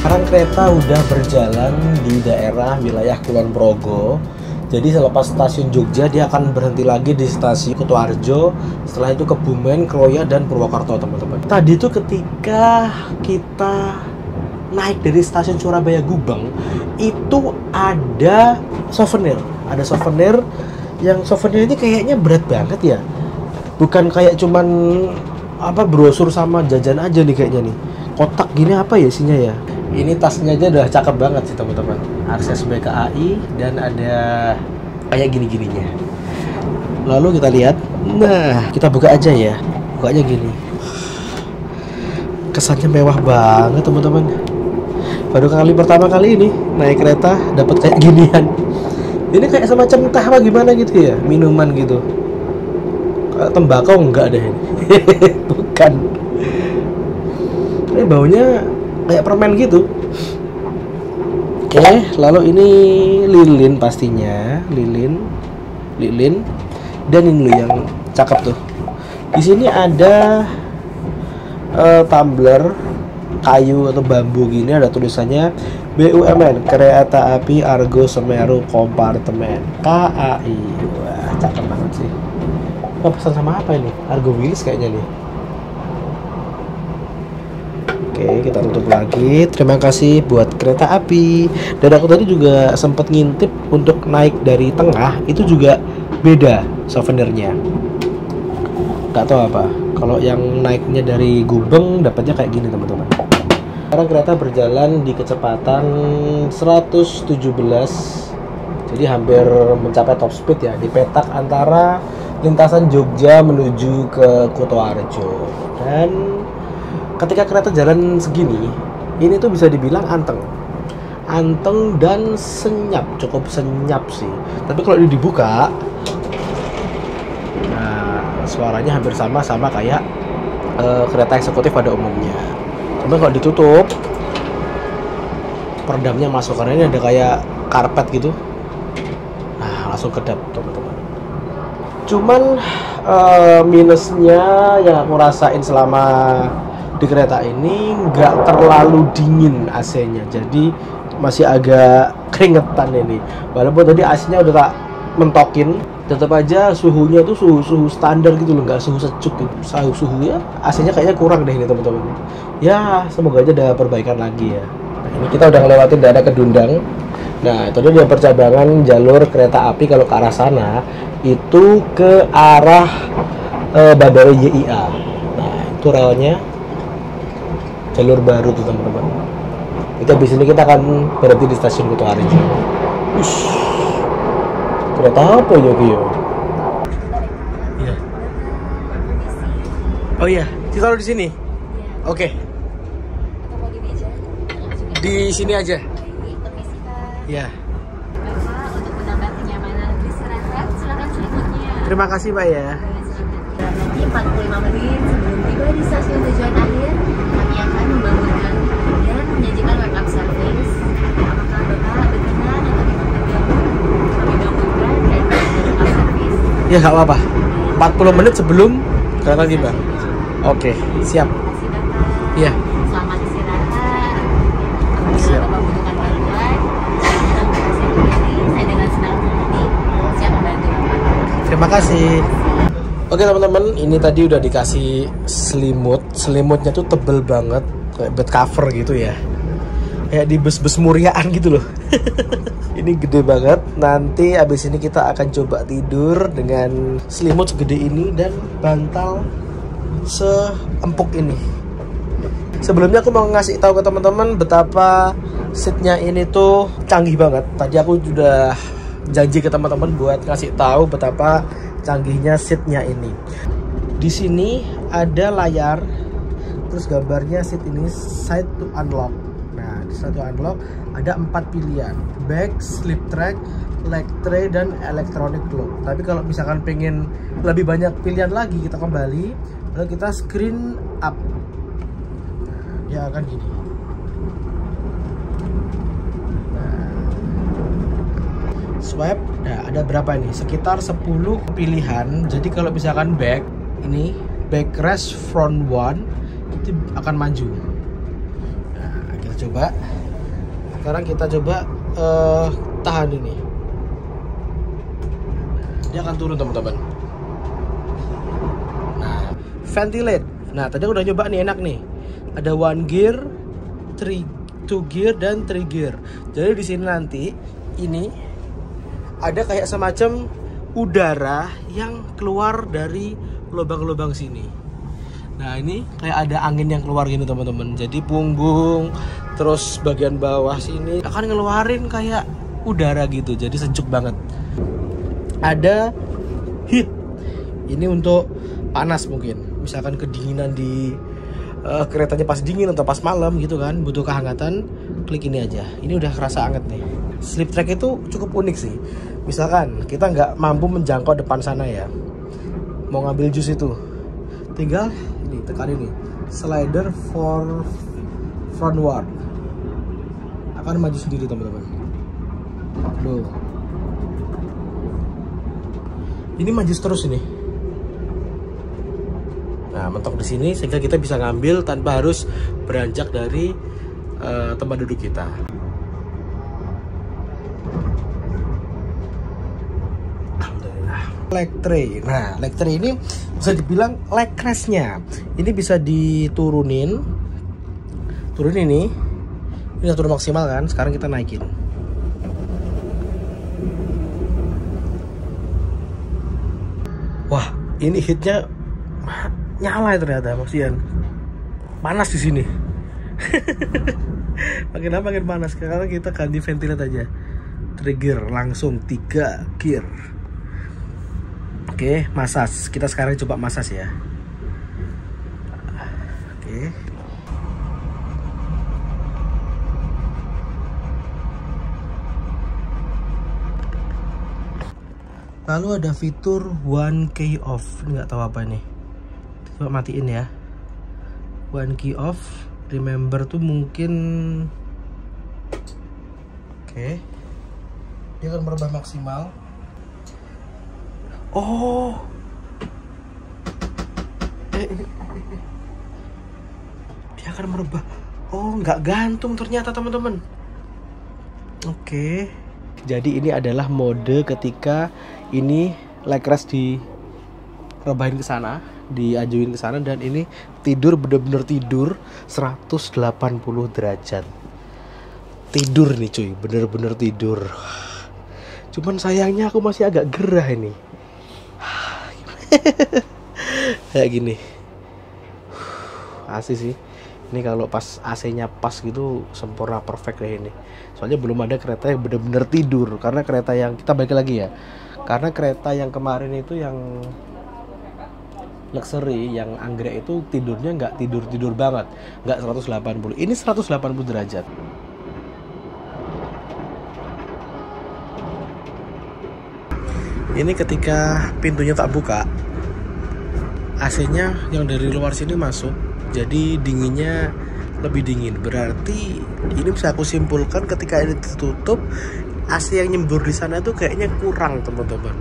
Sekarang kereta udah berjalan di daerah wilayah Kulon Progo. Jadi selepas stasiun Jogja dia akan berhenti lagi di stasiun Kutoarjo. Setelah itu Kebumen, Kroya, dan Purwokerto, teman-teman. Tadi tuh ketika kita naik dari stasiun Surabaya Gubeng, itu ada souvenir. Ada souvenir yang souvenir ini kayaknya berat banget ya. Bukan kayak cuman brosur sama jajan aja nih kayaknya nih. Kotak gini apa ya isinya ya? Ini tasnya aja udah cakep banget sih, teman-teman. Akses BKAI dan ada kayak gini-gininya. Lalu kita lihat. Nah, kita buka aja ya. Bukanya gini. Kesannya mewah banget, teman-teman. Baru pertama kali ini naik kereta dapat kayak ginian. Ini kayak semacam teh apa gimana gitu ya, minuman gitu. Kayak tembakau enggak deh ini. Bukan. Ini baunya kayak permen gitu. Oke, lalu ini lilin pastinya, lilin. Dan ini yang cakep tuh. Di sini ada tumbler kayu atau bambu gini, ada tulisannya BUMN Kereta Api Argo Semeru Kompartemen KAI. Wah, cakep banget sih. Oh, pesan sama apa ini? Argo Wilis kayaknya nih. Oke, kita tutup lagi. Terima kasih buat kereta api. Dan aku tadi juga sempat ngintip untuk naik dari tengah, itu juga beda souvenirnya. Gak tahu apa. Kalau yang naiknya dari Gubeng dapatnya kayak gini, teman-teman. Sekarang kereta berjalan di kecepatan 117. Jadi hampir mencapai top speed ya, di petak antara lintasan Jogja menuju ke Kutoarjo. Dan ketika kereta jalan segini, ini tuh bisa dibilang anteng dan senyap, cukup senyap sih. Tapi kalau ini dibuka, nah suaranya hampir sama kayak kereta eksekutif pada umumnya. Cuma kalau ditutup, peredamnya masuk karena ini ada kayak karpet gitu. Nah langsung kedap, teman-teman. Cuman minusnya yang aku rasain selama di kereta ini nggak terlalu dingin AC-nya, jadi masih agak keringetan ini. Walaupun tadi AC-nya udah tak mentokin, tetap aja suhunya tuh suhu standar gitu loh, nggak suhu sejuk gitu. Suhunya AC-nya kayaknya kurang deh ini, teman-teman. Ya semoga aja ada perbaikan lagi ya. Nah, ini kita udah ngelewatin daerah Kedundang. Nah itu dia percabangan jalur kereta api kalau ke arah sana itu ke arah Bandara YIA. Nah itu relnya. Jalur baru tuh, teman-teman. Kita habis ini kita akan berhenti di stasiun Kutoarjo. Kereta apa ya, Gio? Iya. Oh iya, kita taruh di sini. Oke. Di sini aja. Iya. Untuk menambah kenyamanan beristirahat, silakan selanjutnya. Terima kasih, Pak ya. Nanti 45 menit sebelum tiba di stasiun tujuan akhir, kami akan membangunkan dan menyajikan wake up service. Apakah Bapak berkenan untuk ikut bergabung? Kami bangunkan dan wake up service. Ya nggak apa-apa. 40 menit sebelum kereta tiba. Oke, siap. Terima kasih Bapak. Iya. Selamat istirahat. Apabila Bapak membutuhkan bantuan, silakan berkasih diri. Saya dengan senang hati siap membantu Bapak. Terima kasih. Oke teman-teman, ini tadi udah dikasih selimut. Selimutnya tuh tebel banget, kayak bed cover gitu ya. Kayak di bus-bus Muriaan gitu loh. Ini gede banget. Nanti abis ini kita akan coba tidur dengan selimut segede ini dan bantal seempuk ini. Sebelumnya aku mau ngasih tahu ke teman-teman betapa seatnya ini tuh canggih banget. Tadi aku sudah janji ke teman-teman buat ngasih tahu betapa canggihnya seatnya ini. Di sini ada layar, terus gambarnya seat ini side to unlock. Nah, di side to unlock ada 4 pilihan: back, sleep track, leg tray, dan electronic lock. Tapi kalau misalkan pengen lebih banyak pilihan lagi, kita kembali, lalu kita screen up. Ya akan gini. Swipe, nah ada berapa nih? Sekitar 10 pilihan. Jadi kalau misalkan back, ini backrest front one, itu akan maju. Nah, kita coba. Sekarang kita coba tahan ini. Dia akan turun teman-teman. Nah, ventilate. Nah, tadi aku udah nyoba nih, enak nih. Ada 1 gear, 2 gear dan 3 gear. Jadi di sini nanti ini ada kayak semacam udara yang keluar dari lubang-lubang sini. Nah, ini kayak ada angin yang keluar gini teman-teman. Jadi punggung terus bagian bawah sini akan ngeluarin kayak udara gitu. Jadi sejuk banget. Ada heat. Ini untuk panas mungkin. Misalkan kedinginan di keretanya pas dingin atau pas malam gitu kan, butuh kehangatan, klik ini aja. Ini udah kerasa hangat nih. Sleep track itu cukup unik sih. Misalkan kita nggak mampu menjangkau depan sana ya, mau ngambil jus itu, tinggal ini tekan ini, slider for frontward, akan maju sendiri teman-teman. Loh, ini maju terus ini. Nah, mentok di sini sehingga kita bisa ngambil tanpa harus beranjak dari tempat duduk kita. Leg tray. Nah, leg tray ini bisa dibilang leg rest-nya. Ini bisa diturunin. Turun ini. Ini udah turun maksimal kan? Sekarang kita naikin. Wah, ini hitnya nyala ternyata, maksian. Panas di sini. Makin lama makin panas. Sekarang kita ganti ventilat aja. Trigger langsung 3 gear. Oke, massage. Kita sekarang coba massage ya. Oke. Lalu ada fitur 1K off. Nggak tahu apa nih. Coba matiin ya. 1K off. Remember tuh mungkin. Oke. Dia akan merubah maksimal. Oh, dia akan merubah. Oh, nggak gantung ternyata teman-teman. Oke. Jadi ini adalah mode ketika ini leg rest direbahin ke sana, diajuin ke sana, dan ini tidur, bener-bener tidur 180 derajat. Tidur nih cuy, bener-bener tidur. Cuman sayangnya aku masih agak gerah ini. Kayak gini. AC sih. Ini kalau pas AC-nya pas gitu sempurna, perfect kayak ini. Soalnya belum ada kereta yang bener-bener tidur. Karena kereta yang kita balik lagi ya. Karena kereta yang kemarin itu yang luxury, yang anggrek itu tidurnya nggak tidur banget, nggak 180. Ini 180 derajat. Ini ketika pintunya tak buka, AC-nya yang dari luar sini masuk, jadi dinginnya lebih dingin. Berarti ini bisa aku simpulkan ketika ini ditutup, AC yang nyembur di sana tuh kayaknya kurang teman-teman,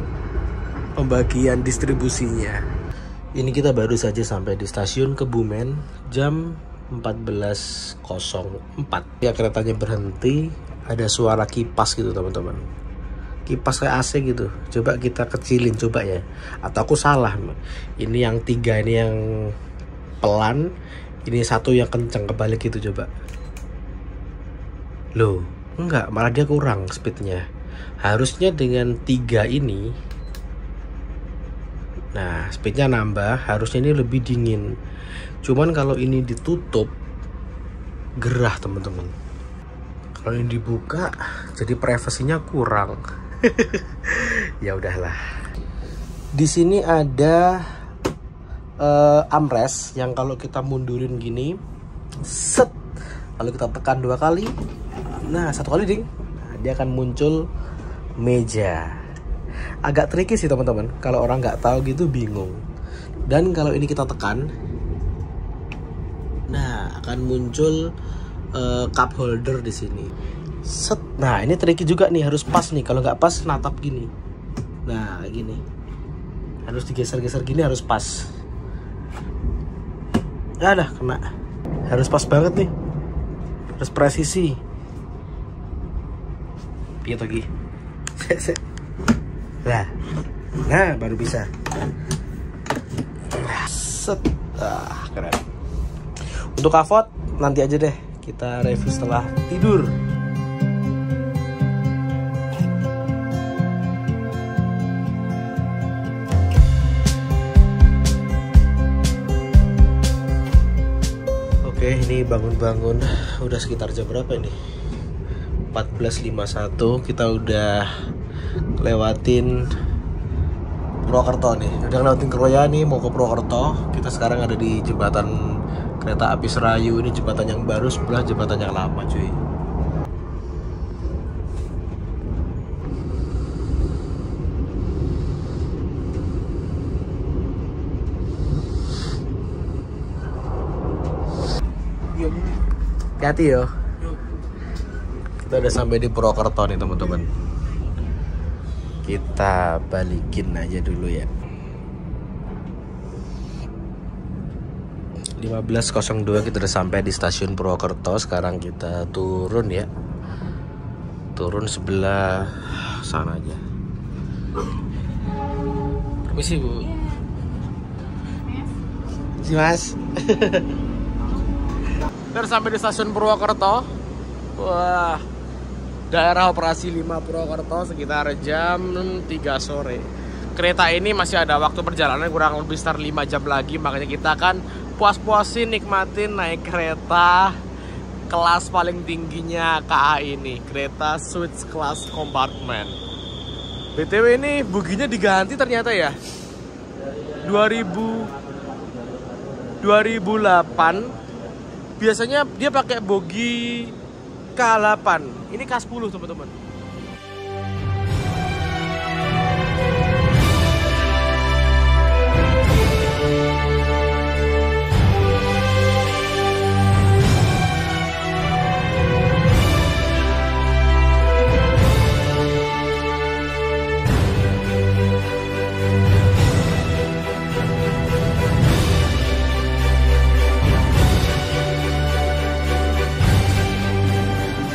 pembagian distribusinya. Ini kita baru saja sampai di stasiun Kebumen jam 14.04. Ya, keretanya berhenti, ada suara kipas gitu teman-teman. Kipas kayak AC gitu. Coba kita kecilin coba ya. Atau aku salah. Ini yang 3 ini yang pelan, ini 1 yang kenceng, kebalik gitu coba. Loh, enggak, malah dia kurang speednya. Harusnya dengan 3 ini, nah speednya nambah, harusnya ini lebih dingin. Cuman kalau ini ditutup, gerah teman-teman. Kalau ini dibuka, jadi privasinya kurang. Ya udahlah. Di sini ada armrest yang kalau kita mundurin gini, set, lalu kita tekan 2 kali, nah 1 kali ding, nah, dia akan muncul meja. Agak tricky sih teman-teman, kalau orang nggak tahu gitu bingung. Dan kalau ini kita tekan, nah akan muncul cup holder di sini. Set. Nah ini tricky juga nih, harus pas nih. Kalau nggak pas natap gini, nah kayak gini, harus digeser-geser gini, harus pas. Ya dah kena, harus pas banget nih, harus presisi. Gitu Gi. Nah baru bisa. Set. Keren. Untuk kavot nanti aja deh, kita review setelah tidur. Oke, ini bangun-bangun udah sekitar jam berapa ini? 14.51. Kita udah lewatin Purwokerto nih. Udah lewatin Kroya nih, mau ke Purwokerto. Kita sekarang ada di jembatan kereta api Serayu. Ini jembatan yang baru sebelah jembatan yang lama, cuy. Hati-hati yo. Kita udah sampai di Purwokerto nih teman-teman. Kita balikin aja dulu ya. 15.02 kita udah sampai di stasiun Purwokerto. Sekarang kita turun ya. Turun sebelah sana aja. Permisi Bu. Si Mas. Kita udah sampai di stasiun Purwokerto. Wah, daerah operasi 5 Purwokerto sekitar jam 3 sore. Kereta ini masih ada waktu perjalanan kurang lebih sekitar 5 jam lagi. Makanya kita akan puas-puasin nikmatin naik kereta kelas paling tingginya KA ini, kereta Suite Class Compartment. BTW ini boginya diganti ternyata ya. 2008 biasanya dia pakai bogi K8. Ini K10 teman-teman.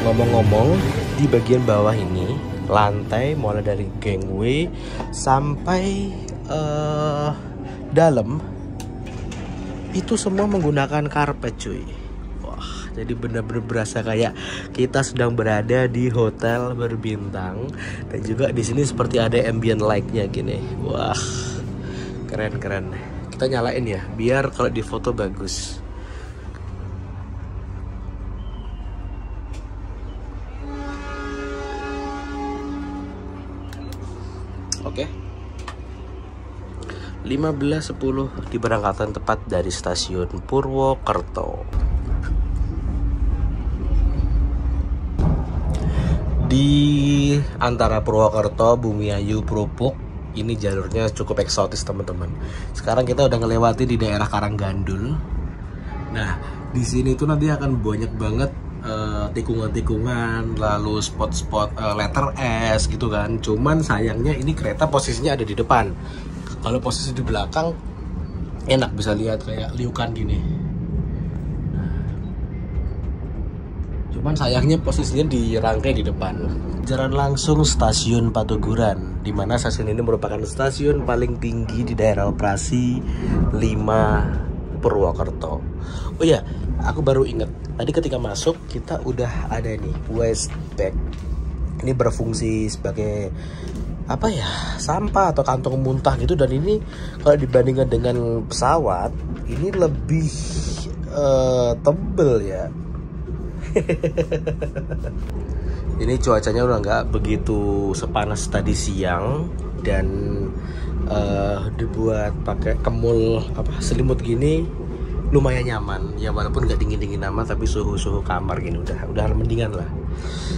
Ngomong-ngomong, di bagian bawah ini lantai mulai dari gangway sampai dalam itu semua menggunakan karpet cuy. Wah, jadi bener-bener berasa kayak kita sedang berada di hotel berbintang. Dan juga di sini seperti ada ambient light-nya gini. Wah, keren-keren. Kita nyalain ya, biar kalau di foto bagus. Oke. 15.10 diberangkatkan tepat dari stasiun Purwokerto. Di antara Purwokerto, Bumiayu, Prupuk, ini jalurnya cukup eksotis teman-teman. Sekarang kita udah ngelewati di daerah Karanggandul. Nah, di sini tuh nanti akan banyak banget tikungan-tikungan, lalu spot-spot letter S gitu kan. Cuman sayangnya ini kereta posisinya ada di depan. Kalau posisi di belakang enak, bisa lihat kayak liukan gini. Cuman sayangnya posisinya dirangkai di depan. Jalan langsung stasiun Patuguran, dimana stasiun ini merupakan stasiun paling tinggi di daerah operasi 5 Purwokerto. Oh ya, aku baru inget tadi ketika masuk kita udah ada nih waste bag. Ini berfungsi sebagai apa ya, sampah atau kantong muntah gitu. Dan ini kalau dibandingkan dengan pesawat ini lebih tebel ya. Ini cuacanya udah nggak begitu sepanas tadi siang. Dan dibuat pakai kemul selimut gini lumayan nyaman ya, walaupun nggak dingin amat, tapi suhu kamar gini udah mendingan lah.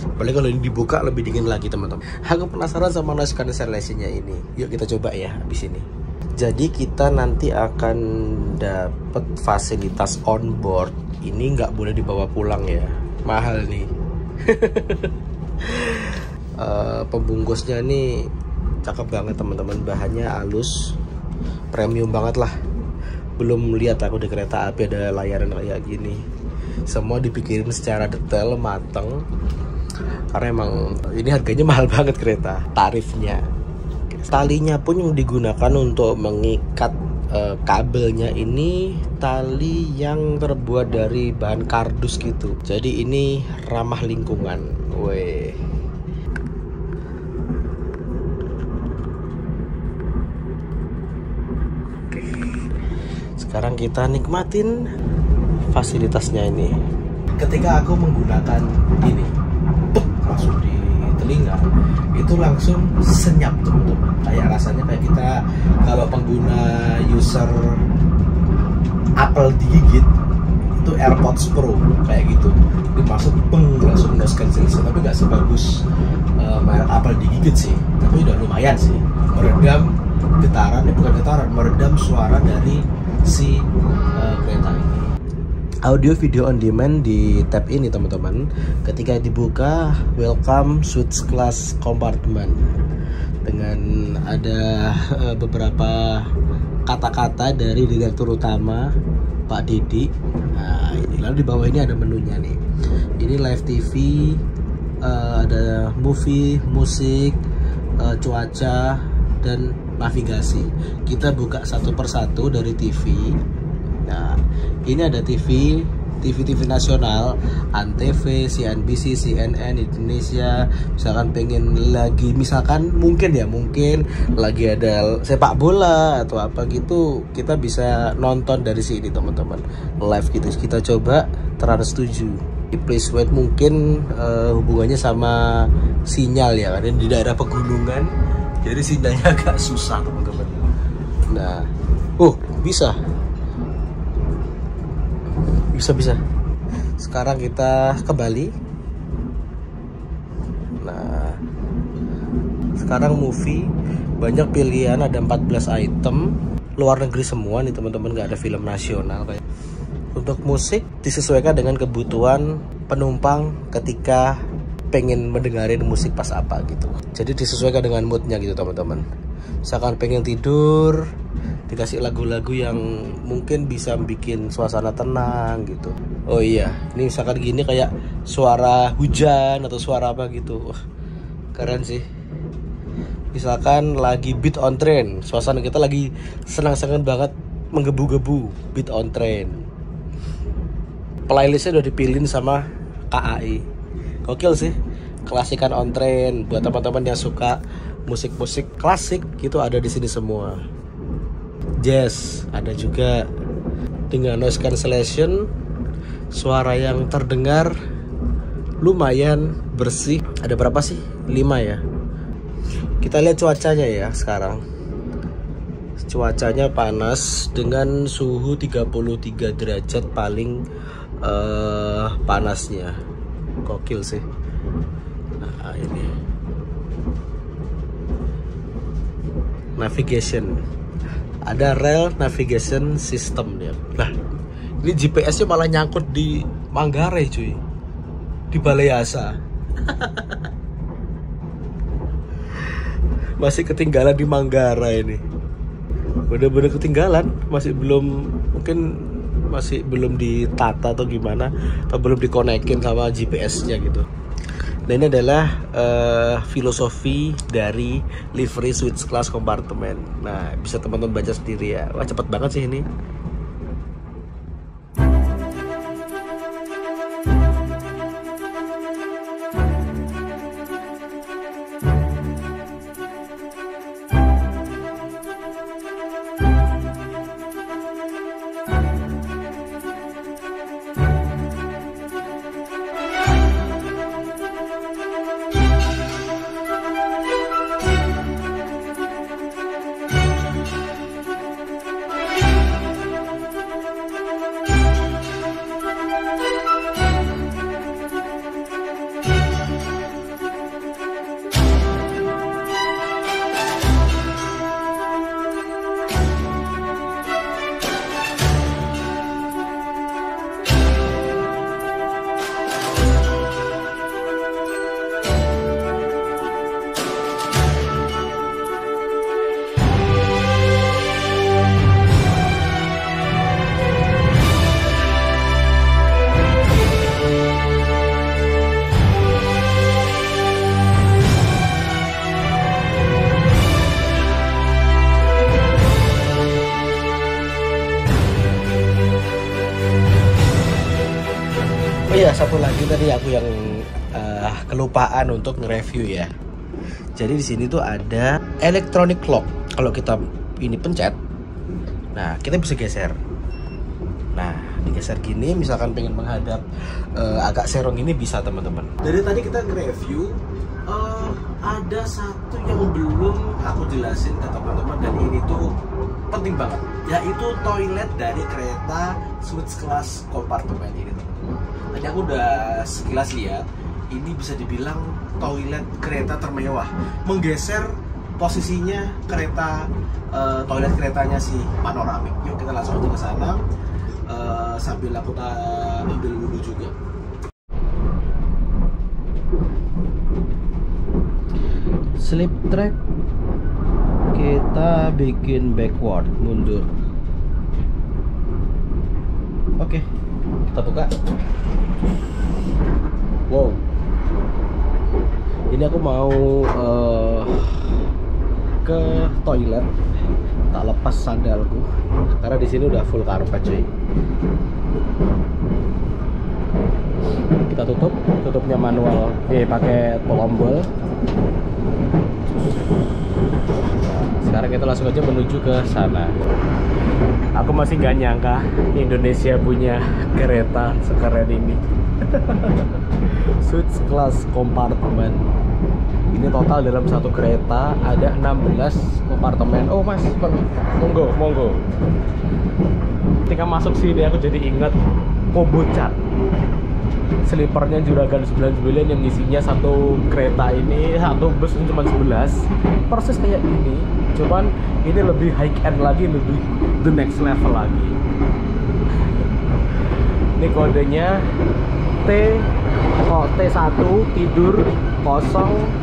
Apalagi kalau ini dibuka lebih dingin lagi teman-teman. Aku penasaran sama noise cancellation-nya ini. Yuk kita coba ya habis ini. Jadi kita nanti akan dapat fasilitas on board. Ini nggak boleh dibawa pulang ya, mahal nih. Pembungkusnya nih cakep banget teman-teman, bahannya halus, premium banget lah. Belum lihat aku di kereta api ada layanan kayak gini. semua dipikirin secara detail, mateng. Karena emang ini harganya mahal banget kereta, tarifnya. Talinya pun yang digunakan untuk mengikat kabelnya ini tali yang terbuat dari bahan kardus gitu. Jadi ini ramah lingkungan. Weh. Sekarang kita nikmatin fasilitasnya ini. Ketika aku menggunakan ini, langsung di telinga, itu langsung senyap teman-teman. Kayak rasanya kayak kita kalau pengguna user Apple digigit itu AirPods Pro kayak gitu. Dimasuk langsung noise cancellation, tapi nggak sebagus merek Apple digigit sih. Tapi udah lumayan sih. Meredam getaran, bukan getaran, meredam suara dari si kereta ini. Audio video on demand di tab ini teman-teman. Ketika dibuka, welcome Suite Class Compartment, dengan ada beberapa kata-kata dari direktur utama Pak Didi. Nah ini, lalu di bawah ini ada menunya nih. Ini live TV, ada movie, musik, cuaca, dan navigasi. Kita buka satu persatu dari TV. Nah, ini ada TV nasional, Antv, CNBC, CNN Indonesia. Misalkan mungkin lagi ada sepak bola atau apa gitu, kita bisa nonton dari sini teman-teman, live gitu. Kita coba Trans 7. Please wait, mungkin hubungannya sama sinyal ya, karena di daerah pegunungan, jadi sinyalnya agak susah teman-teman. Nah, bisa. Sekarang kita ke Bali. Nah, sekarang movie, banyak pilihan, ada 14 item, luar negeri semua nih teman-teman, nggak ada film nasional kayak. Untuk musik disesuaikan dengan kebutuhan penumpang ketika pengen mendengarin musik pas apa gitu. Jadi disesuaikan dengan moodnya gitu teman-teman. Misalkan pengen tidur, dikasih lagu-lagu yang mungkin bisa bikin suasana tenang gitu. Oh iya, ini misalkan gini kayak suara hujan atau suara apa gitu. Wah, keren sih. Misalkan lagi Beat on Train, suasana kita lagi senang-senang banget, menggebu-gebu, Beat on Train. Playlistnya udah dipilihin sama KAI. Gokil sih. Klasikan on train, buat teman-teman yang suka musik-musik klasik gitu, ada di sini semua. Jazz ada juga dengan noise cancellation, suara yang terdengar lumayan bersih. Ada berapa sih? 5 ya. Kita lihat cuacanya ya sekarang. Cuacanya panas dengan suhu 33 derajat paling panasnya. Gokil sih. Nah, ini navigation, ada rail navigation system dia. Nah, ini GPS-nya malah nyangkut di Manggarai cuy, di Balai Asa. Masih ketinggalan di Manggarai ini, bener-bener ketinggalan, masih belum ditata atau gimana, atau belum dikonekin sama GPS-nya gitu. Nah, ini adalah filosofi dari livery Suite Class Compartment. Nah, bisa teman-teman baca sendiri ya. Wah, cepet banget sih ini. Oh iya, satu lagi tadi aku yang kelupaan untuk nge-review ya. Jadi di sini tuh ada electronic lock. Kalau kita ini pencet, nah kita bisa geser. Nah, digeser gini, misalkan pengen menghadap agak serong ini bisa teman-teman. Dari tadi kita nge-review, ada satu yang belum aku jelasin ke teman-teman dan ini tuh penting banget, yaitu toilet dari kereta Suite Class kompartemen ini teman-teman. Tadi aku udah sekilas lihat, ini bisa dibilang toilet kereta termewah, menggeser posisinya kereta, toilet keretanya si panoramik. Yuk kita langsung aja ke sana, sambil aku ambil wudhu juga. Slip track kita bikin backward, mundur. Oke, kita buka. Wow, ini aku mau ke toilet, tak lepas sandalku karena di sini udah full karpet cuy. Kita tutupnya manual, pakai tombol. Sekarang kita langsung aja menuju ke sana. Aku masih gak nyangka Indonesia punya kereta sekeren ini. Suite Class kompartemen. Ini total dalam satu kereta ada 16 kompartemen. Oh mas, monggo. Ketika masuk sini aku jadi ingat Kobocat. Slipernya Juragan 99 yang isinya satu kereta ini, satu bus cuma 11. Persis kayak gini, cuman ini lebih high end lagi, lebih the next level lagi. Ini kodenya T1 tidur 00801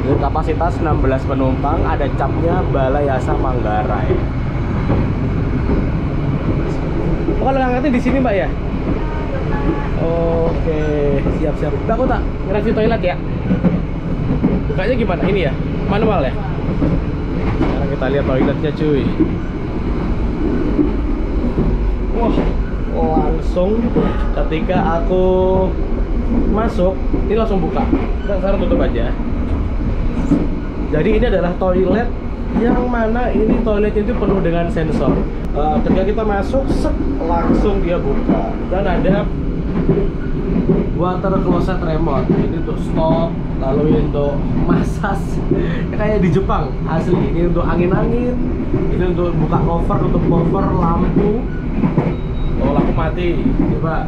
dengan kapasitas 16 penumpang, ada capnya Balai Yasa Manggarai. Oh, kalau ngangkatin di sini Mbak ya? Oke, siap. Mbak, aku tak nge-review toilet ya. Bukanya gimana? Ini ya, manual ya. Sekarang kita lihat toiletnya cuy. Wah, langsung ketika aku masuk ini langsung buka. Sekarang tutup aja. Jadi ini adalah toilet yang mana ini toiletnya itu penuh dengan sensor. Ketika kita masuk, langsung dia buka dan ada water closet remote. Ini untuk stop, lalu ini untuk massage. Kayak di Jepang asli. Ini untuk angin-angin, ini untuk buka cover, untuk cover lampu. Oh, lampu mati, coba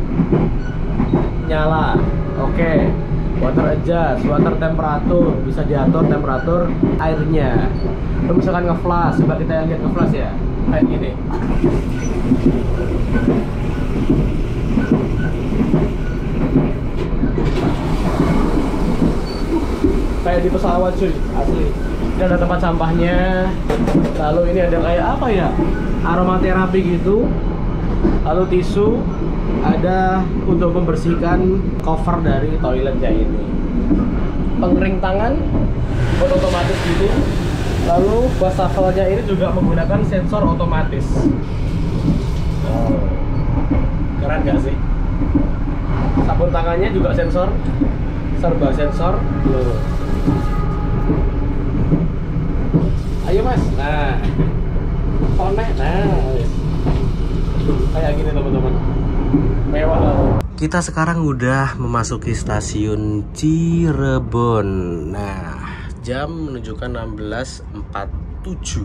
nyala. Oke. Water adjust, water temperatur, bisa diatur temperatur airnya. Lalu misalkan nge-flash, coba kita lihat nge-flash ya, kayak gini. Kayak di pesawat cuy, asli. Ini ada tempat sampahnya. Lalu ini ada kayak apa ya, aromaterapi gitu. Lalu tisu, ada untuk membersihkan cover dari toiletnya ini. Pengering tangan otomatis gitu. Lalu wastafelnya ini juga menggunakan sensor otomatis. Wow, keren gak sih? Sabun tangannya juga sensor, serba sensor. Loh. Ayo mas, nah connect, nah kayak gini teman-teman, mewah lah. Kita sekarang udah memasuki stasiun Cirebon. Nah, jam menunjukkan 16.47.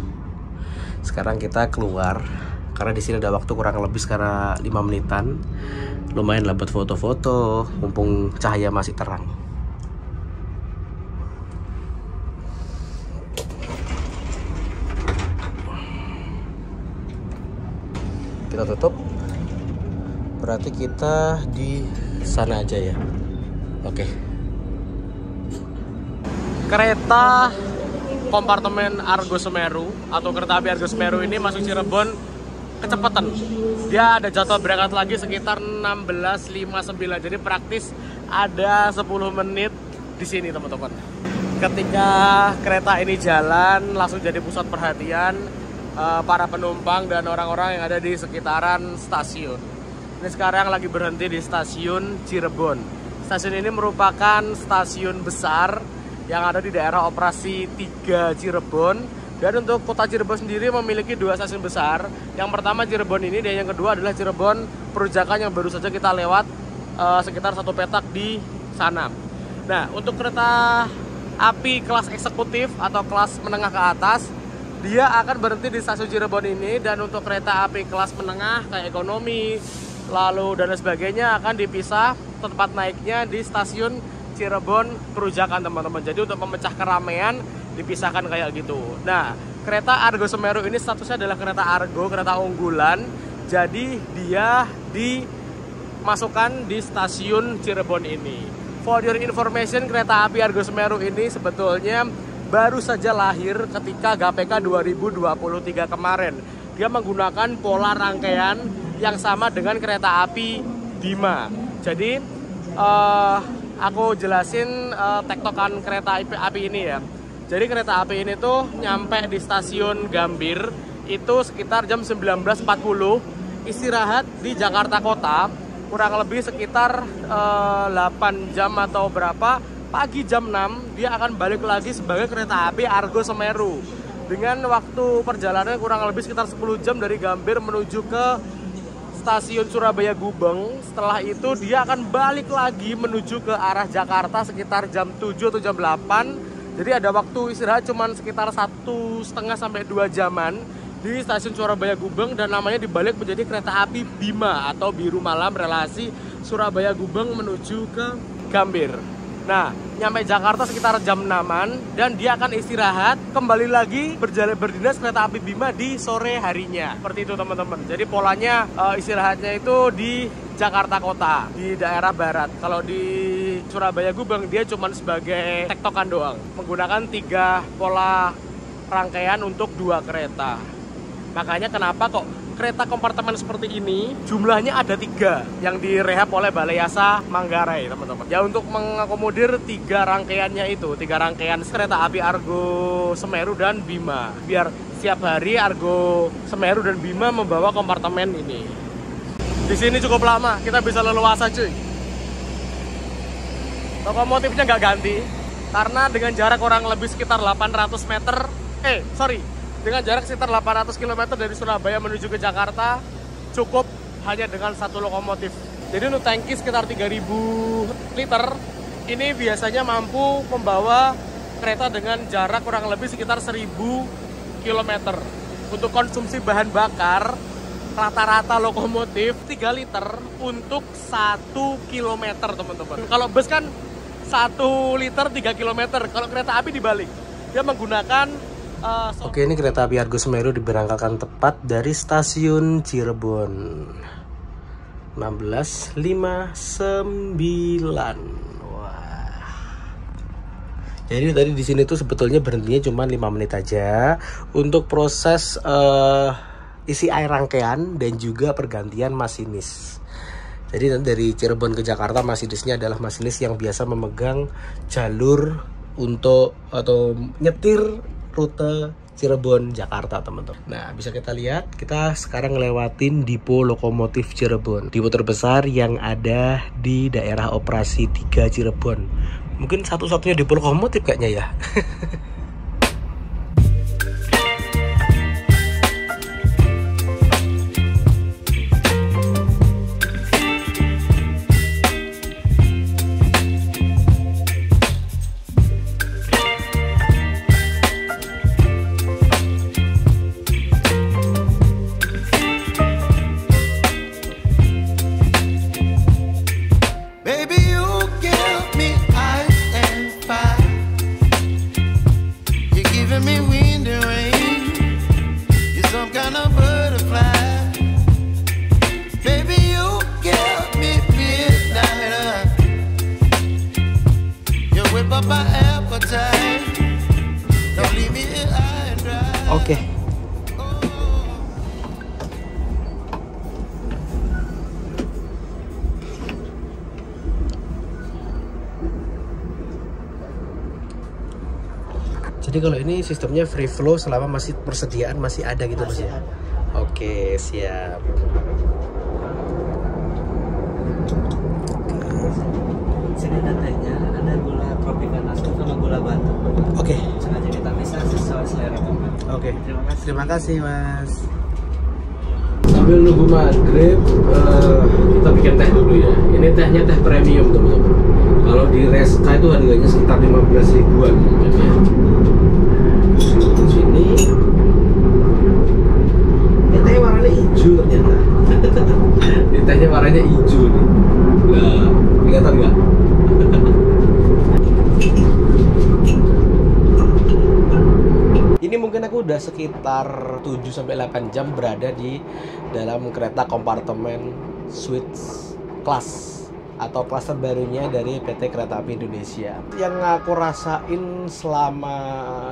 Sekarang kita keluar karena di sini ada waktu kurang lebih sekarang 5 menitan. Lumayan lah buat foto-foto, mumpung cahaya masih terang. Kita tutup, berarti kita di sana aja ya. Oke. Kereta kompartemen Argo Semeru atau kereta api Argo Semeru ini masuk Cirebon kecepatan. Dia ada jadwal berangkat lagi sekitar 16.59. Jadi praktis ada 10 menit di sini teman-teman. Ketika kereta ini jalan langsung jadi pusat perhatian para penumpang dan orang-orang yang ada di sekitaran stasiun. Ini Ini sekarang lagi berhenti di stasiun Cirebon. Stasiun ini merupakan stasiun besar yang ada di daerah operasi 3 Cirebon. Dan untuk kota Cirebon sendiri memiliki 2 stasiun besar. Yang pertama Cirebon ini dan yang kedua adalah Cirebon Perujakan yang baru saja kita lewat sekitar 1 petak di sana. Nah, untuk kereta api kelas eksekutif atau kelas menengah ke atas, dia akan berhenti di stasiun Cirebon ini. Dan untuk kereta api kelas menengah kayak ekonomi lalu dan sebagainya akan dipisah tempat naiknya di stasiun Cirebon Perujakan, teman-teman. Jadi untuk memecah keramaian dipisahkan kayak gitu. Nah, kereta Argo Semeru ini statusnya adalah kereta Argo, kereta unggulan. Jadi dia dimasukkan di stasiun Cirebon ini. For your information, kereta api Argo Semeru ini sebetulnya baru saja lahir ketika GPK 2023 kemarin. Dia menggunakan pola rangkaian yang sama dengan kereta api Bima. Jadi aku jelasin tektokan kereta api ini ya. Jadi kereta api ini tuh nyampe di stasiun Gambir itu sekitar jam 19.40, istirahat di Jakarta Kota kurang lebih sekitar 8 jam atau berapa. Pagi jam 6 dia akan balik lagi sebagai kereta api Argo Semeru dengan waktu perjalanan kurang lebih sekitar 10 jam dari Gambir menuju ke stasiun Surabaya Gubeng. Setelah itu dia akan balik lagi menuju ke arah Jakarta sekitar jam 7 atau jam 8. Jadi ada waktu istirahat cuman sekitar 1,5 sampai 2 jaman di stasiun Surabaya Gubeng, dan namanya dibalik menjadi kereta api Bima atau Biru Malam relasi Surabaya Gubeng menuju ke Gambir. Nah, nyampe Jakarta sekitar jam 6-an dan dia akan istirahat, kembali lagi berdinas kereta api Bima di sore harinya. Seperti itu, teman-teman. Jadi polanya istirahatnya itu di Jakarta Kota, di daerah barat. Kalau di Surabaya Gubeng dia cuma sebagai tektokan doang, menggunakan 3 pola rangkaian untuk 2 kereta. Makanya kenapa kok kereta kompartemen seperti ini jumlahnya ada 3 yang direhab oleh Balai Yasa Manggarai, teman-teman. Ya untuk mengakomodir 3 rangkaiannya itu, 3 rangkaian kereta api Argo Semeru dan Bima. Biar setiap hari Argo Semeru dan Bima membawa kompartemen ini. Di sini cukup lama, kita bisa leluasa cuy. Lokomotifnya nggak ganti karena dengan jarak kurang lebih sekitar 800 meter. Dengan jarak sekitar 800 km dari Surabaya menuju ke Jakarta cukup hanya dengan 1 lokomotif. Jadi untuk tangki sekitar 3000 liter ini biasanya mampu membawa kereta dengan jarak kurang lebih sekitar 1000 km. Untuk konsumsi bahan bakar rata-rata lokomotif 3 liter untuk 1 km, teman-teman. Kalau bus kan 1 liter 3 km. Kalau kereta api dibalik, dia menggunakan Oke, ini kereta api Argo Semeru diberangkatkan tepat dari stasiun Cirebon 16.59. Wah. Jadi tadi di sini tuh sebetulnya berhentinya cuma 5 menit aja untuk proses isi air rangkaian dan juga pergantian masinis. Jadi nanti dari Cirebon ke Jakarta masinisnya adalah masinis yang biasa memegang jalur untuk atau nyetir rute Cirebon Jakarta, teman-teman. Nah, bisa kita lihat kita sekarang ngelewatin Depo Lokomotif Cirebon, depo terbesar yang ada di daerah operasi 3 Cirebon. Mungkin satu-satunya depo lokomotif kayaknya ya. Oke. Jadi kalau ini sistemnya free flow selama masih persediaan masih ada gitu, Mas ya. Oke, siap. ada tehnya, ada gula tropicana sama gula batu. Oke. Sengaja kita bisa sesuai selera Bapak. Oke. Terima kasih Mas. Sambil nunggu maghrib, kita bikin teh dulu ya. Ini tehnya teh premium teman-teman. Kalau di Reska itu harganya sekitar 15 ribuan mungkin ya. Di sini, ini tehnya warnanya hijau ternyata. Ini tehnya warnanya hijau nih. Nah, kelihatan nggak? Ini mungkin aku udah sekitar 7-8 jam berada di dalam kereta kompartemen Suites Class atau kelas terbarunya dari PT Kereta Api Indonesia. Yang aku rasain selama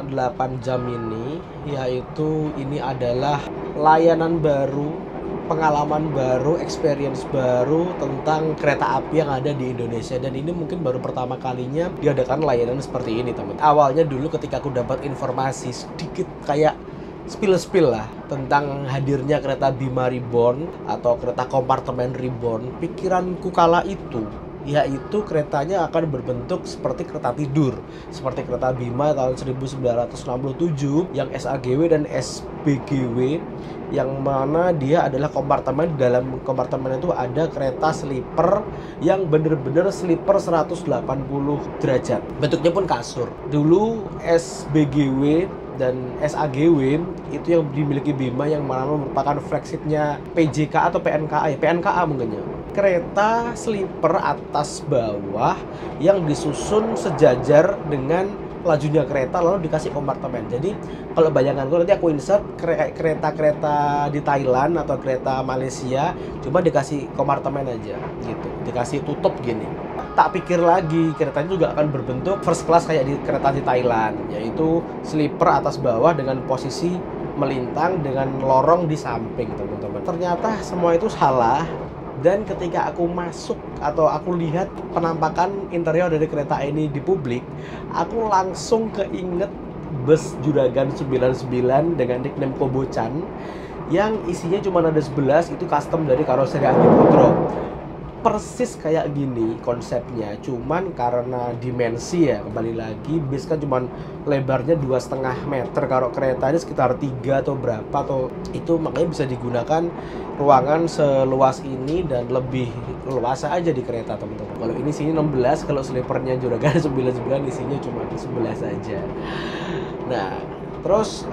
8 jam ini yaitu ini adalah layanan baru, pengalaman baru, experience baru tentang kereta api yang ada di Indonesia. Dan ini mungkin baru pertama kalinya diadakan layanan seperti ini teman. Awalnya dulu ketika aku dapat informasi sedikit kayak spill lah tentang hadirnya kereta Bima Reborn atau kereta kompartemen Reborn, pikiranku kala itu yaitu keretanya akan berbentuk seperti kereta tidur, seperti kereta Bima tahun 1967 yang SAGW dan SBGW, yang mana dia adalah kompartemen. Dalam kompartemen itu ada kereta sleeper yang bener-bener sleeper 180 derajat, bentuknya pun kasur. Dulu SBGW dan SAGW itu yang dimiliki Bima, yang mana merupakan flagshipnya PJK atau PNKA ya, PNKA mungkin ya. Kereta sleeper atas bawah yang disusun sejajar dengan lajunya kereta lalu dikasih kompartemen. Jadi kalau bayanganku nanti aku insert kereta-kereta di Thailand atau kereta Malaysia cuma dikasih kompartemen aja gitu, dikasih tutup gini. Tak pikir lagi keretanya juga akan berbentuk first class kayak di kereta di Thailand, yaitu sleeper atas bawah dengan posisi melintang dengan lorong di samping teman-teman. Ternyata semua itu salah. Dan ketika aku masuk atau aku lihat penampakan interior dari kereta ini di publik, aku langsung keinget bus Juragan 99 dengan nickname Kobo-chan yang isinya cuma ada 11, itu custom dari karoseri Adi Putro. Persis kayak gini konsepnya, cuman karena dimensi ya, kembali lagi bis kan cuman lebarnya 2,5 meter, kalau kereta ini sekitar 3 atau berapa atau itu, makanya bisa digunakan ruangan seluas ini dan lebih luas aja di kereta teman-teman. Kalau ini isinya 16, kalau sleepernya Juragan 99 isinya cuma 11 aja. Nah terus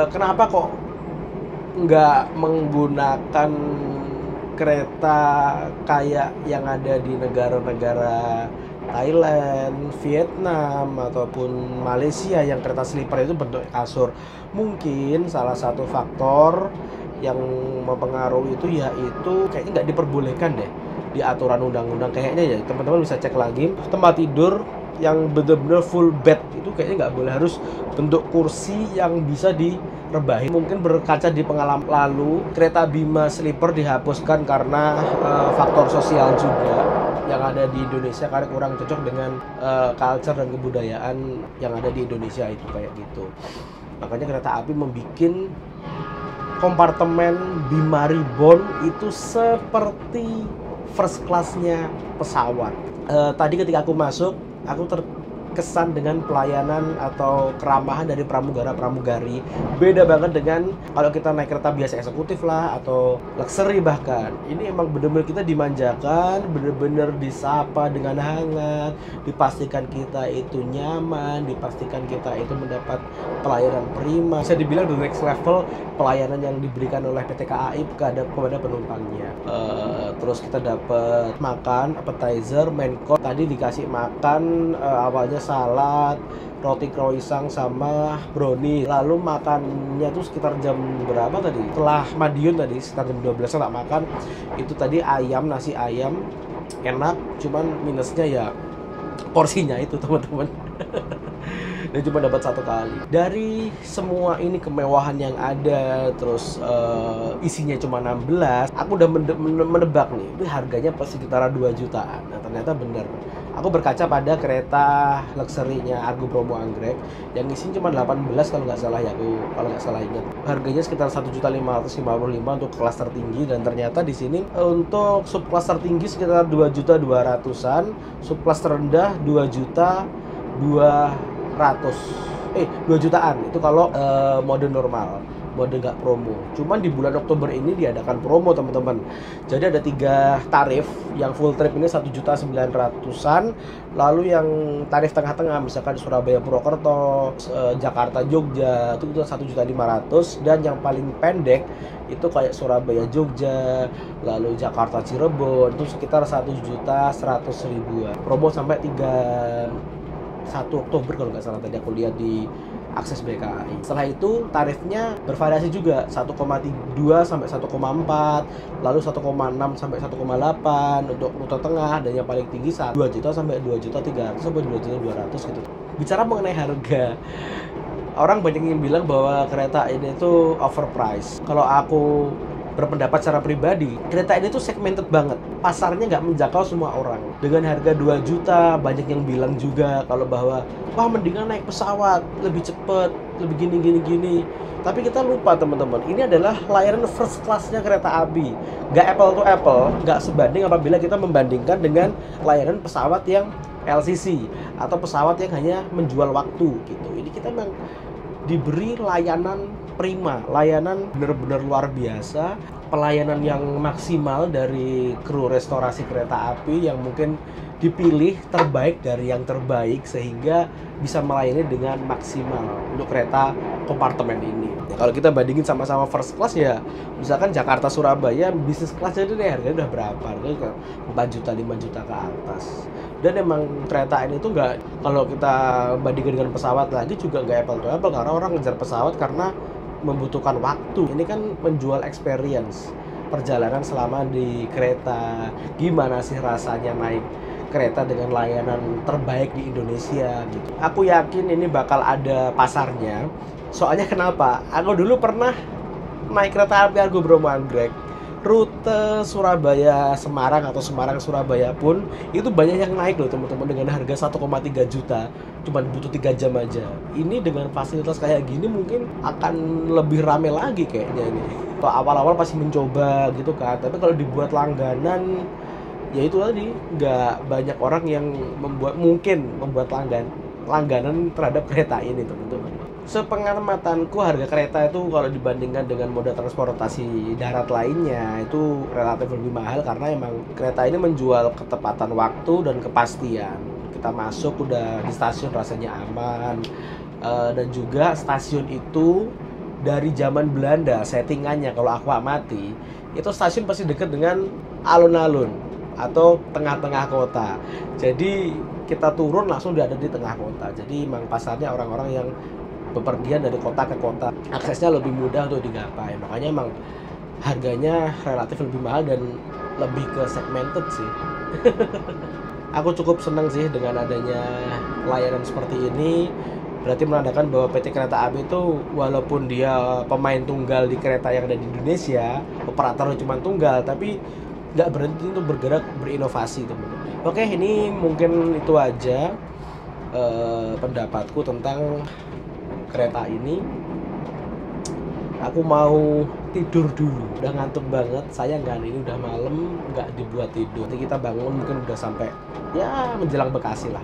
kenapa kok nggak menggunakan kereta kayak yang ada di negara-negara Thailand, Vietnam, ataupun Malaysia yang kereta sleeper itu bentuk kasur? Mungkin salah satu faktor yang mempengaruhi itu yaitu kayaknya nggak diperbolehkan deh di aturan undang-undang kayaknya ya. Teman-teman bisa cek lagi, tempat tidur yang bener-bener full bed itu kayaknya nggak boleh, harus bentuk kursi yang bisa direbahin. Mungkin berkaca di pengalaman lalu, kereta Bima sleeper dihapuskan karena faktor sosial juga yang ada di Indonesia, karena kurang cocok dengan culture dan kebudayaan yang ada di Indonesia itu kayak gitu. Makanya kereta api membuat kompartemen Bima Reborn itu seperti first class-nya pesawat. Tadi ketika aku masuk, aku terkesan dengan pelayanan atau keramahan dari pramugara-pramugari. Beda banget dengan kalau kita naik kereta biasa eksekutif lah atau luxury bahkan. Ini emang bener-bener kita dimanjakan, bener-bener disapa dengan hangat, dipastikan kita itu nyaman, dipastikan kita itu mendapat pelayanan prima. Bisa dibilang the next level pelayanan yang diberikan oleh PT KAI kepada penumpangnya. Terus kita dapat makan, appetizer, main course. Tadi dikasih makan awalnya salad, roti croissant sama brownie. Lalu makannya tuh sekitar jam berapa tadi? Setelah Madiun tadi, sekitar jam 12 saya tak makan. Itu tadi ayam, nasi ayam. Enak, cuman minusnya ya porsinya itu teman-teman. dan cuma dapat 1 kali. Dari semua ini kemewahan yang ada, terus isinya cuma 16, aku udah menebak nih, ini harganya pas sekitaran 2 jutaan. Nah ternyata bener. Aku berkaca pada kereta luxury-nya Argo Bromo Anggrek yang isinya cuma 18 kalau nggak salah ya, kalau nggak salah ingat. Harganya sekitar 1.555.000 untuk kelas tertinggi, dan ternyata di sini untuk sub kelas tertinggi sekitar 2.200.000-an, sub kelas terendah 2 jutaan itu kalau mode normal, mode nggak promo. Cuman di bulan Oktober ini diadakan promo teman-teman. Jadi ada 3 tarif. Yang full trip ini 1.900.000-an, lalu yang tarif tengah-tengah misalkan Surabaya Purwokerto, Jakarta Jogja itu 1.500.000, dan yang paling pendek itu kayak Surabaya Jogja, lalu Jakarta Cirebon itu sekitar 1.100.000-an. Promo sampai 1 Oktober kalau nggak salah, tadi aku lihat di akses BKAI. Setelah itu tarifnya bervariasi juga, 1,2 sampai 1,4, lalu 1,6 sampai 1,8 untuk rute tengah, dan yang paling tinggi 2 juta sampai 2.300.000 sampai 2.200.000 gitu. Bicara mengenai harga, orang banyak yang bilang bahwa kereta ini tuh overpriced. Kalau aku berpendapat secara pribadi, kereta ini tuh segmented banget. Pasarnya nggak menjangkau semua orang. Dengan harga 2 juta, banyak yang bilang juga kalau bahwa wah mendingan naik pesawat, lebih cepet, lebih gini. Tapi kita lupa teman-teman, ini adalah layanan first class-nya kereta api. Nggak apple to apple, nggak sebanding apabila kita membandingkan dengan layanan pesawat yang LCC atau pesawat yang hanya menjual waktu gitu. Ini kita memang diberi layanan prima, layanan benar-benar luar biasa, pelayanan yang maksimal dari kru restorasi kereta api yang mungkin dipilih terbaik dari yang terbaik sehingga bisa melayani dengan maksimal untuk kereta kompartemen ini. Ya, kalau kita bandingin sama-sama first class ya, misalkan Jakarta Surabaya bisnis kelas jadi harganya udah berapa? Harganya 4 juta, 5 juta ke atas. Dan emang kereta ini tuh nggak, kalau kita bandingkan dengan pesawat lagi juga nggak apple to apple, karena orang ngejar pesawat karena membutuhkan waktu. Ini kan menjual experience perjalanan selama di kereta. Gimana sih rasanya naik kereta dengan layanan terbaik di Indonesia gitu. Aku yakin ini bakal ada pasarnya. Soalnya kenapa? Aku dulu pernah naik kereta api Argo Bromo Anggrek. Rute Surabaya Semarang atau Semarang Surabaya pun itu banyak yang naik loh teman-teman, dengan harga 1,3 juta, cuma butuh 3 jam aja. Ini dengan fasilitas kayak gini mungkin akan lebih rame lagi kayaknya ini. Kalau awal-awal pasti mencoba gitu kan, tapi kalau dibuat langganan, ya itu tadi, nggak banyak orang yang membuat langganan terhadap kereta ini teman-teman. Sepengamatanku harga kereta itu kalau dibandingkan dengan moda transportasi darat lainnya itu relatif lebih mahal, karena emang kereta ini menjual ketepatan waktu dan kepastian. Kita masuk udah di stasiun rasanya aman, dan juga stasiun itu dari zaman Belanda settingannya, kalau aku amati itu stasiun pasti dekat dengan alun-alun atau tengah-tengah kota. Jadi kita turun langsung udah ada di tengah kota. Jadi emang pasarnya orang-orang yang bepergian dari kota ke kota, aksesnya lebih mudah untuk digapai. Makanya emang harganya relatif lebih mahal dan lebih ke segmented sih. Aku cukup senang sih dengan adanya layanan seperti ini. Berarti menandakan bahwa PT Kereta Api itu walaupun dia pemain tunggal di kereta yang ada di Indonesia, operatornya cuma tunggal, tapi nggak berhenti untuk bergerak, berinovasi teman-teman. Oke, ini mungkin itu aja pendapatku tentang kereta ini. Aku mau tidur dulu, udah ngantuk banget. Sayang kan ini udah malam, nggak dibuat tidur. Nanti kita bangun mungkin udah sampai ya menjelang Bekasi lah.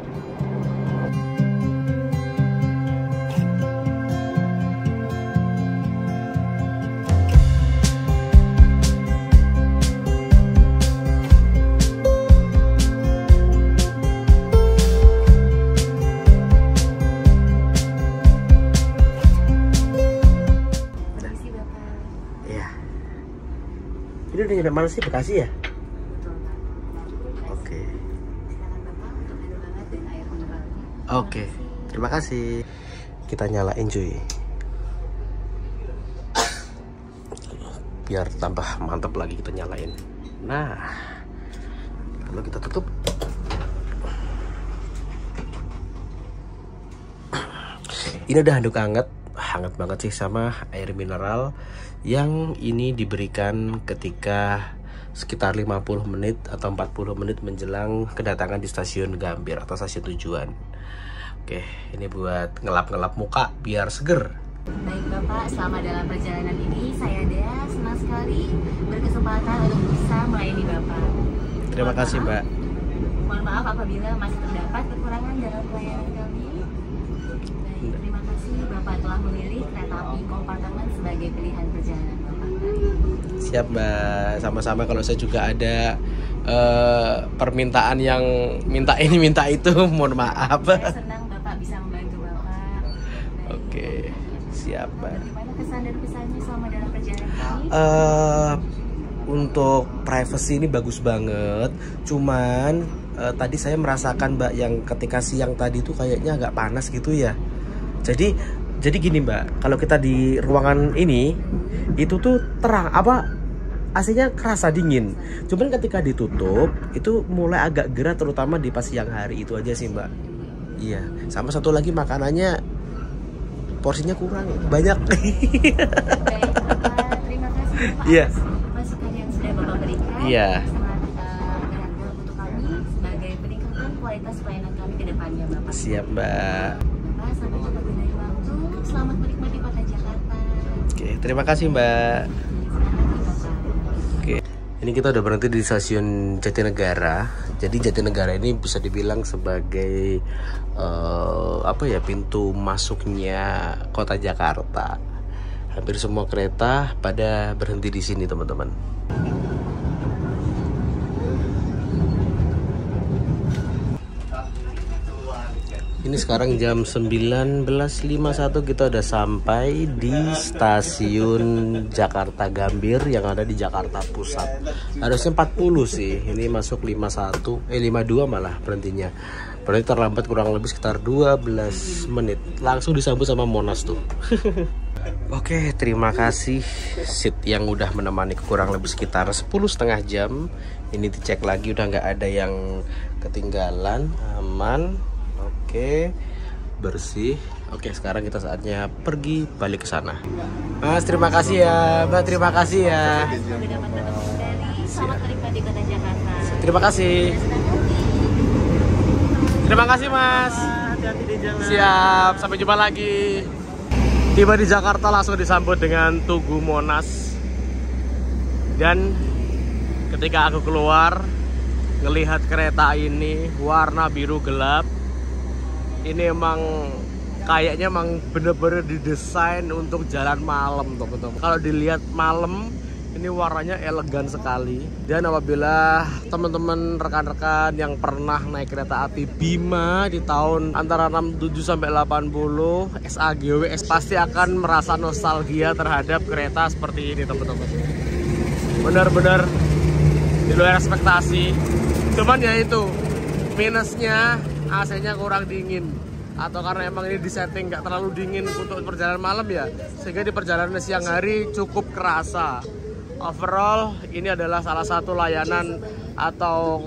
Ini udah nyampe mana sih, Bekasi ya? Oke. Oke, terima kasih. Kita nyalain cuy, biar tambah mantap lagi kita nyalain. Nah, lalu kita tutup. Ini ada handuk hangat banget sih, sama air mineral yang ini diberikan ketika sekitar 50 menit atau 40 menit menjelang kedatangan di stasiun Gambir atau stasiun tujuan. Oke, ini buat ngelap-ngelap muka biar seger. Baik Bapak, selama dalam perjalanan ini saya Dea senang sekali berkesempatan untuk bisa melayani Bapak. Terima kasih Mbak. Mohon maaf apabila masih terdapat kekurangan dalam pelayanan kami. Baik, terima kasih Bapak telah memilih kereta api kompartemen sebagai pilihan perjalanan Bapak. Siap Mbak, sama-sama. Kalau saya juga ada permintaan yang minta ini minta itu, mohon maaf. Saya senang Bapak bisa membantu Bapak. Oke, siap Mbak. Bagaimana kesan dan pesannya selama dalam perjalanan kami? Untuk privacy ini bagus banget. Cuman tadi saya merasakan Mbak yang ketika siang tadi tuh kayaknya agak panas gitu ya. Jadi gini Mbak, kalau kita di ruangan ini itu tuh terang AC-nya kerasa dingin. Cuman ketika ditutup itu mulai agak gerah, terutama di pas siang hari. Itu aja sih Mbak. Iya, sama satu lagi makanannya porsinya kurang banyak. Baik Bapak, terima kasih Bapak Iya. atas masukan yang sudah Bapak berikan. Iya. Sangat berharga untuk kami sebagai peningkatan kualitas pelayanan kami ke depannya Bapak. Siap Mbak. Bapak, sampai jumpa di lain waktu. Selamat menikmati kota Jakarta. Oke, terima kasih Mbak. Oke, ini kita udah berhenti di stasiun Jatinegara. Jadi Jatinegara ini bisa dibilang sebagai pintu masuknya kota Jakarta. Hampir semua kereta pada berhenti di sini teman-teman. Ini sekarang jam 19.51, kita udah sampai di stasiun Jakarta Gambir yang ada di Jakarta Pusat. Harusnya 40 sih, ini masuk 52 malah berhentinya. Berarti terlambat kurang lebih sekitar 12 menit. Langsung disambut sama Monas tuh. Oke, terima kasih seat yang udah menemani kurang lebih sekitar 10,5 jam. Ini dicek lagi udah nggak ada yang ketinggalan, aman. Oke, bersih. Oke, sekarang kita saatnya pergi balik ke sana. Mas, terima kasih ya. Mbak, terima kasih ya. Sudah dapat Bapak kembali. Selamat menikmati kota Jakarta. Terima kasih. Terima kasih Mas. Hati-hati di jalan. Siap, sampai jumpa lagi. Tiba di Jakarta langsung disambut dengan Tugu Monas. Dan ketika aku keluar ngelihat kereta ini warna biru gelap, ini emang kayaknya emang bener-bener didesain untuk jalan malam teman-teman. Kalau dilihat malam ini warnanya elegan sekali. Dan apabila teman-teman rekan-rekan yang pernah naik kereta api Bima di tahun antara 67 sampai 80 SAGWS pasti akan merasa nostalgia terhadap kereta seperti ini teman-teman. Benar-benar di luar ekspektasi. Cuman ya itu minusnya AC-nya kurang dingin, atau karena emang ini disetting nggak terlalu dingin untuk perjalanan malam ya, sehingga di perjalanan siang hari cukup kerasa. Overall ini adalah salah satu layanan atau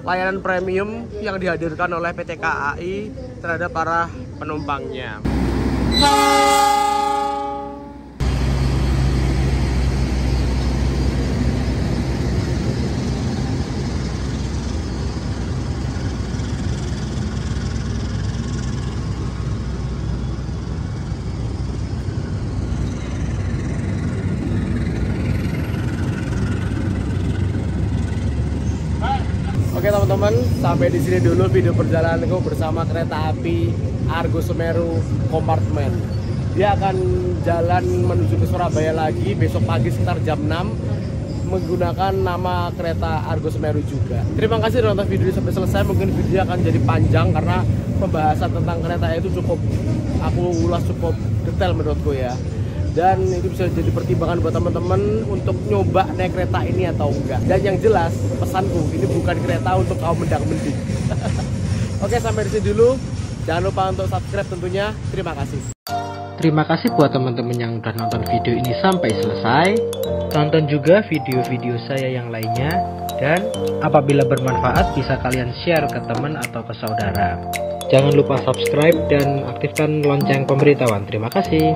layanan premium yang dihadirkan oleh PT KAI terhadap para penumpangnya. Oke teman-teman, sampai di sini dulu video perjalananku bersama kereta api Argo Semeru kompartemen. Dia akan jalan menuju ke Surabaya lagi besok pagi sekitar jam 6 menggunakan nama kereta Argo Semeru juga. Terima kasih sudah nonton video ini sampai selesai. Mungkin video akan jadi panjang karena pembahasan tentang kereta itu aku ulas cukup detail menurutku ya. Dan itu bisa jadi pertimbangan buat teman-teman untuk nyoba naik kereta ini atau enggak. Dan yang jelas pesanku, ini bukan kereta untuk kaum mendang-mending. Oke, sampai di sini dulu. Jangan lupa untuk subscribe tentunya. Terima kasih. Terima kasih buat teman-teman yang udah nonton video ini sampai selesai. Tonton juga video-video saya yang lainnya. Dan apabila bermanfaat bisa kalian share ke teman atau ke saudara. Jangan lupa subscribe dan aktifkan lonceng pemberitahuan. Terima kasih.